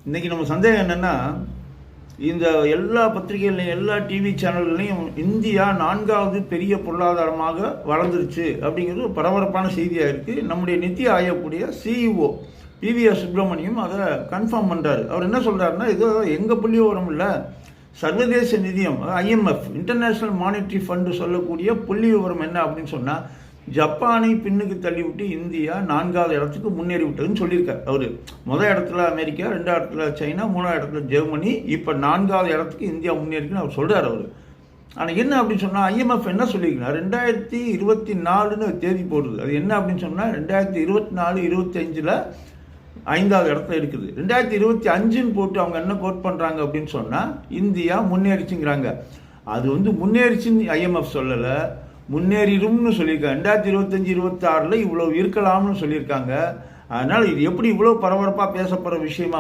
இன்றைக்கி நம்ம சந்தேகம் என்னென்னா, இந்த எல்லா பத்திரிகைகள்லையும் எல்லா டிவி சேனல்கள்லையும் இந்தியா 4வது பெரிய பொருளாதாரமாக வளர்ந்துருச்சு அப்படிங்கிறது ஒரு பரபரப்பான செய்தியாக இருக்குது. நம்முடைய நித்தி ஆயோக்குடைய சிஇஓ பிவிஎஸ் சுப்பிரமணியம் அதை கன்ஃபார்ம் பண்ணுறாரு. அவர் என்ன சொல்கிறாருன்னா, ஏதோ எங்கள் புள்ளி விவரம் இல்லை, சர்வதேச நிதியம் ஐஎம்எஃப் இன்டர்நேஷ்னல் மானிட்டரி ஃபண்டு சொல்லக்கூடிய புள்ளி விவரம் என்ன அப்படின்னு சொன்னால், ஜப்பானை பின்னுக்கு தள்ளிவிட்டு இந்தியா 4வது இடத்துக்கு முன்னேறி விட்டதுன்னு சொல்லியிருக்கார். அவர் முதல் இடத்துல அமெரிக்கா, 2வது இடத்துல சைனா, 3வது இடத்துல ஜெர்மனி, இப்போ 4வது இடத்துக்கு இந்தியா முன்னேறிக்குன்னு அவர் சொல்கிறார். அவர் ஆனால் என்ன அப்படின்னு சொன்னால், ஐஎம்எஃப் என்ன சொல்லியிருக்குன்னா 2024ன்னு தேதி போடுது. அது என்ன அப்படின்னு சொன்னால் 2024-25 5வது இடத்துல இருக்குது. 2025ன்னு போட்டு அவங்க என்ன கோட் பண்ணுறாங்க அப்படின்னு சொன்னால் இந்தியா முன்னேறிச்சுங்கிறாங்க. அது முன்னேறிச்சுன்னு ஐஎம்எஃப் சொல்லலை, முன்னேறிடும்னு சொல்லியிருக்காங்க. 2025-26 இவ்வளோ இருக்கலாம்னு சொல்லியிருக்காங்க. அதனால் இது எப்படி இவ்வளோ பரபரப்பாக பேசப்படுற விஷயமா